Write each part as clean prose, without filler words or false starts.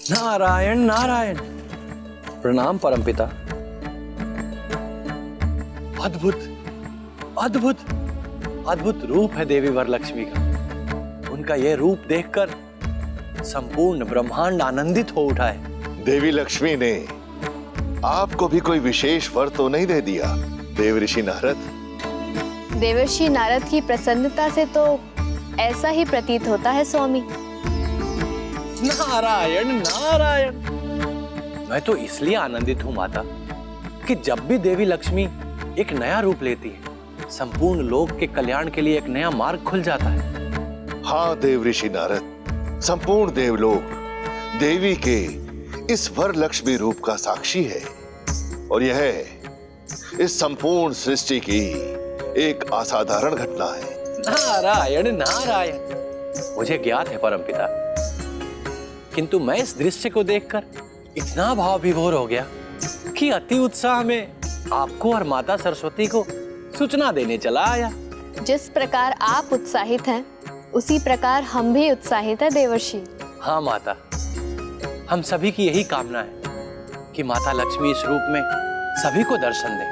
नारायण नारायण। प्रणाम परमपिता। अद्भुत अद्भुत अद्भुत रूप है देवी वरलक्ष्मी का। उनका यह रूप देखकर संपूर्ण ब्रह्मांड आनंदित हो उठा है। देवी लक्ष्मी ने आपको भी कोई विशेष वर तो नहीं दे दिया देवऋषि नारद? देवर्षि नारद की प्रसन्नता से तो ऐसा ही प्रतीत होता है स्वामी। नारायण नारायण। मैं तो इसलिए आनंदित हूं माता कि जब भी देवी लक्ष्मी एक नया रूप लेती है, संपूर्ण लोक के कल्याण के लिए एक नया मार्ग खुल जाता है। हाँ देवऋषि नारद, संपूर्ण देवलोक देवी के इस वरलक्ष्मी रूप का साक्षी है और यह इस संपूर्ण सृष्टि की एक असाधारण घटना है। नारायण नारायण। मुझे ज्ञात है परमपिता, किंतु मैं इस दृश्य को देखकर इतना भाव विभोर हो गया कि अति उत्साह में आपको और माता सरस्वती को सूचना देने चला आया। जिस प्रकार आप उत्साहित हैं, उसी प्रकार हम भी उत्साहित हैं देवर्षि। हाँ माता, हम सभी की यही कामना है कि माता लक्ष्मी इस रूप में सभी को दर्शन दे।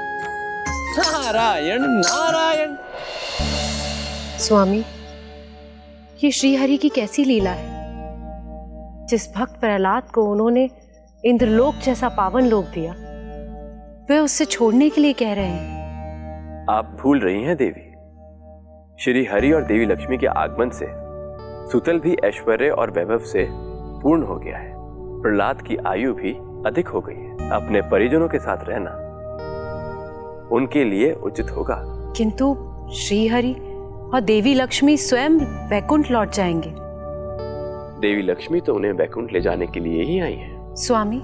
नारायण नारायण। स्वामी, ये श्रीहरि की कैसी लीला है? जिस भक्त प्रहलाद को उन्होंने इंद्रलोक जैसा पावन लोक दिया, वे उससे छोड़ने के लिए कह रहे हैं। आप भूल रही हैं देवी, श्री हरि और देवी लक्ष्मी के आगमन से सुतल भी ऐश्वर्य और वैभव से पूर्ण हो गया है। प्रहलाद की आयु भी अधिक हो गई है। अपने परिजनों के साथ रहना उनके लिए उचित होगा। किंतु श्रीहरि और देवी लक्ष्मी स्वयं वैकुंठ लौट जाएंगे। देवी लक्ष्मी तो उन्हें वैकुंठ ले जाने के लिए ही आई है। स्वामी,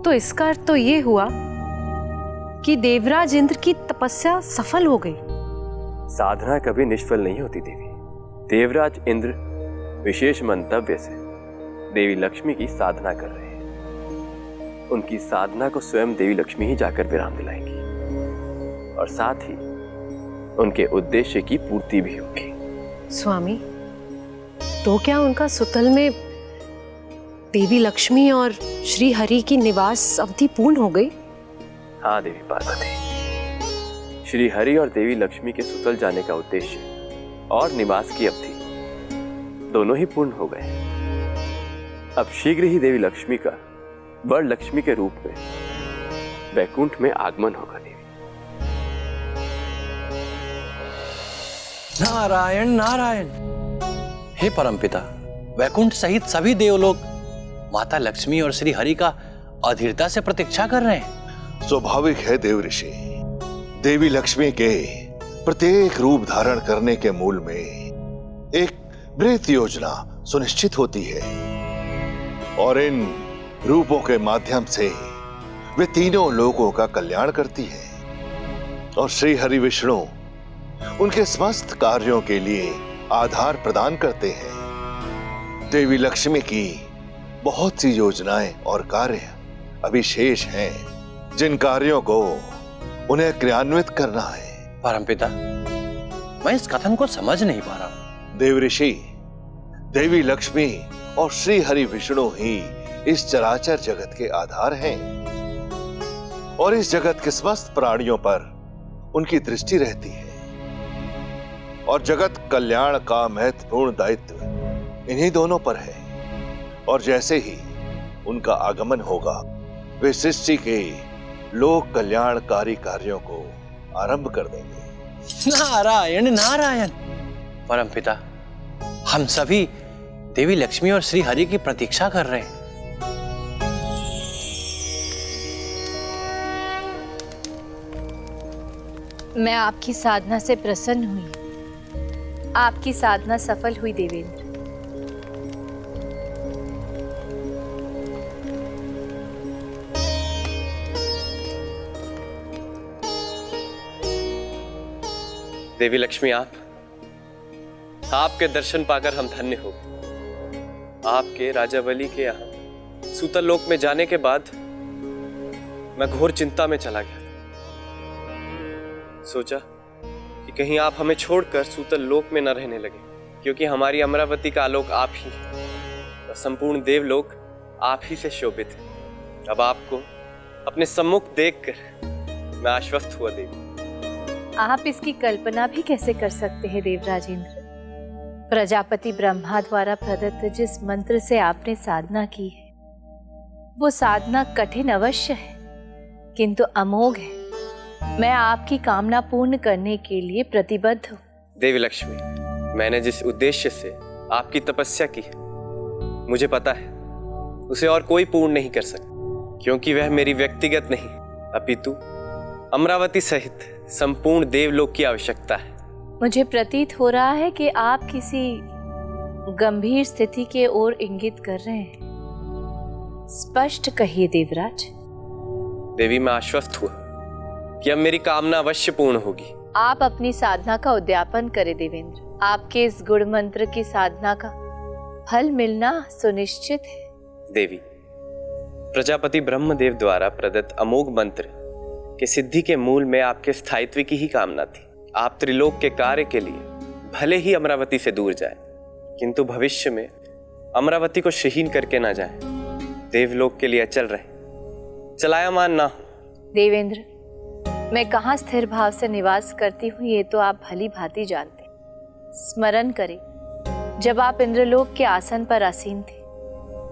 तो इसका अर्थ तो ये हुआ कि देवराज इंद्र की तपस्या सफल हो गई। साधना कभी निष्फल नहीं होती देवी। देवराज इंद्र विशेष मंतव्य से देवी लक्ष्मी की साधना कर रहे हैं। उनकी साधना को स्वयं देवी लक्ष्मी ही जाकर विराम दिलाएंगी और साथ ही उनके उद्देश्य की पूर्ति भी होगी। स्वामी, तो क्या उनका सुतल में देवी लक्ष्मी और श्री हरि की निवास अवधि पूर्ण हो गई? हाँ देवी पार्वती, श्री हरि और देवी लक्ष्मी के सुतल जाने का उद्देश्य और निवास की अवधि दोनों ही पूर्ण हो गए। अब शीघ्र ही देवी लक्ष्मी का वरलक्ष्मी के रूप में वैकुंठ में आगमन होगा। देवी नारायण नारायण। हे परमपिता, वैकुंठ सहित सभी देवलोक माता लक्ष्मी और श्री हरि का अधीरता से प्रतीक्षा कर रहे हैं। स्वाभाविक है देवऋषि, देवी लक्ष्मी के प्रत्येक रूप धारण करने के मूल में एक बृहत योजना सुनिश्चित होती है और इन रूपों के माध्यम से वे तीनों लोगों का कल्याण करती है और श्री हरि विष्णु उनके समस्त कार्यों के लिए आधार प्रदान करते हैं। देवी लक्ष्मी की बहुत सी योजनाएं और कार्य अभी शेष हैं, जिन कार्यों को उन्हें क्रियान्वित करना है। परमपिता, मैं इस कथन को समझ नहीं पा रहा हूं। देवऋषि, देवी लक्ष्मी और श्री हरि विष्णु ही इस चराचर जगत के आधार हैं और इस जगत के समस्त प्राणियों पर उनकी दृष्टि रहती है और जगत कल्याण का महत्वपूर्ण दायित्व इन्हीं दोनों पर है और जैसे ही उनका आगमन होगा, वे सृष्टि के लोक कल्याणकारी कार्यों को आरंभ कर देंगे। नारायण नारायण। परमपिता, हम सभी देवी लक्ष्मी और श्री हरि की प्रतीक्षा कर रहे हैं। मैं आपकी साधना से प्रसन्न हुई। आपकी साधना सफल हुई देवेंद्र। देवी लक्ष्मी, आपके दर्शन पाकर हम धन्य हो गए। आपके राजा बलि के यहाँ सूतल लोक में जाने के बाद मैं घोर चिंता में चला गया। सोचा कि कहीं आप हमें छोड़कर सूतल लोक में न रहने लगे, क्योंकि हमारी अमरावती का आलोक आप ही है और संपूर्ण देवलोक आप ही से शोभित है। अब आपको अपने सम्मुख देखकर मैं आश्वस्त हुआ देवी। आप इसकी कल्पना भी कैसे कर सकते हैं देवराज इंद्र? प्रजापति ब्रह्मा द्वारा प्रदत्त जिस मंत्र से आपने साधना की है, वो साधना कठिन अवश्य है, किंतु अमोघ है। मैं आपकी कामना पूर्ण करने के लिए प्रतिबद्ध हूँ। देवी लक्ष्मी, मैंने जिस उद्देश्य से आपकी तपस्या की है, मुझे पता है उसे और कोई पूर्ण नहीं कर सकता, क्योंकि वह मेरी व्यक्तिगत नहीं अपितु अमरावती सहित संपूर्ण देवलोक की आवश्यकता है। मुझे प्रतीत हो रहा है कि आप किसी गंभीर स्थिति के ओर इंगित कर रहे हैं। स्पष्ट कहिए देवराज। देवी, मैं आश्वस्त हुआ कि अब मेरी कामना अवश्य पूर्ण होगी। आप अपनी साधना का उद्यापन करें देवेंद्र। आपके इस गुड़ मंत्र की साधना का फल मिलना सुनिश्चित है। देवी, प्रजापति ब्रह्मदेव द्वारा प्रदत्त अमोघ मंत्र के सिद्धि के मूल में आपके स्थायित्व की ही कामना थी। आप त्रिलोक के कार्य के लिए भले ही अमरावती से दूर जाए, किंतु भविष्य में अमरावती को क्षीण करके ना जाए, देवलोक के लिए अचल रहे, चलायमान ना हो। देवेंद्र, मैं कहाँ स्थिर भाव से निवास करती हूँ ये तो आप भली भांति जानते। स्मरण करें, जब आप इंद्रलोक के आसन पर आसीन थे,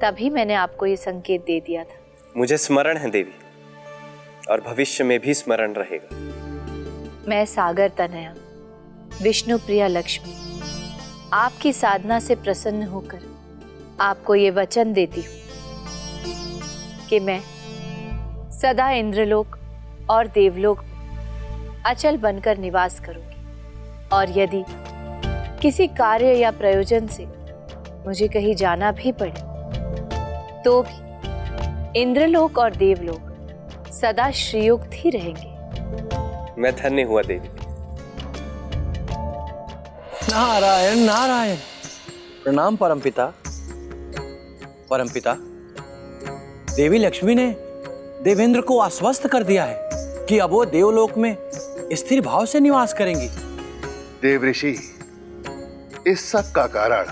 तभी मैंने आपको ये संकेत दे दिया था। मुझे स्मरण है देवी, और भविष्य में भी स्मरण रहेगा। मैं सागर तनया विष्णु प्रिया लक्ष्मी आपकी साधना से प्रसन्न होकर आपको ये वचन देती हूँ कि मैं सदा इंद्रलोक और देवलोक में अचल बनकर निवास करूंगी, और यदि किसी कार्य या प्रयोजन से मुझे कहीं जाना भी पड़े तो भी इंद्रलोक और देवलोक सदा श्रीयुक्त ही रहेंगे। मैं धन्य हुआ देवी। नारायण नारायण। प्रणाम परमपिता। परमपिता, देवी लक्ष्मी ने देवेंद्र को आश्वस्त कर दिया है कि अब वो देवलोक में स्थिर भाव से निवास करेंगी। देव ऋषि, इस सब का कारण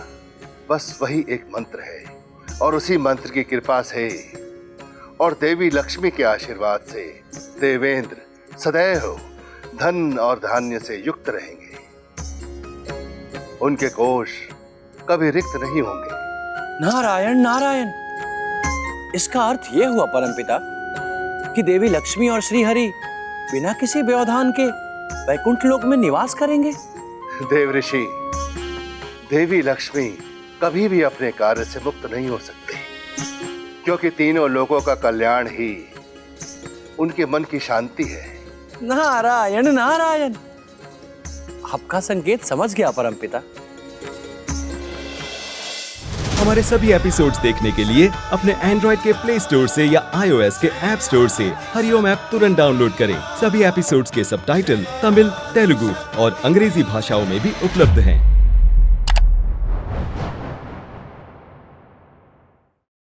बस वही एक मंत्र है, और उसी मंत्र की कृपा से और देवी लक्ष्मी के आशीर्वाद से देवेंद्र सदैव धन और धान्य से युक्त रहेंगे। उनके कोष कभी रिक्त नहीं होंगे। नारायण नारायण। इसका अर्थ यह हुआ परमपिता कि देवी लक्ष्मी और श्री हरि बिना किसी व्यवधान के वैकुंठ लोक में निवास करेंगे। देव ऋषि, देवी लक्ष्मी कभी भी अपने कार्य से मुक्त नहीं हो सकते, क्योंकि तीनों लोगों का कल्याण ही उनके मन की शांति है। नारायण नारायण। आपका संकेत समझ गया परमपिता। हमारे सभी एपिसोड्स देखने के लिए अपने एंड्रॉइड के प्ले स्टोर से या iOS के ऐप स्टोर से हरिओम ऐप तुरंत डाउनलोड करें। सभी एपिसोड्स के सबटाइटल तमिल, तेलुगु और अंग्रेजी भाषाओं में भी उपलब्ध हैं।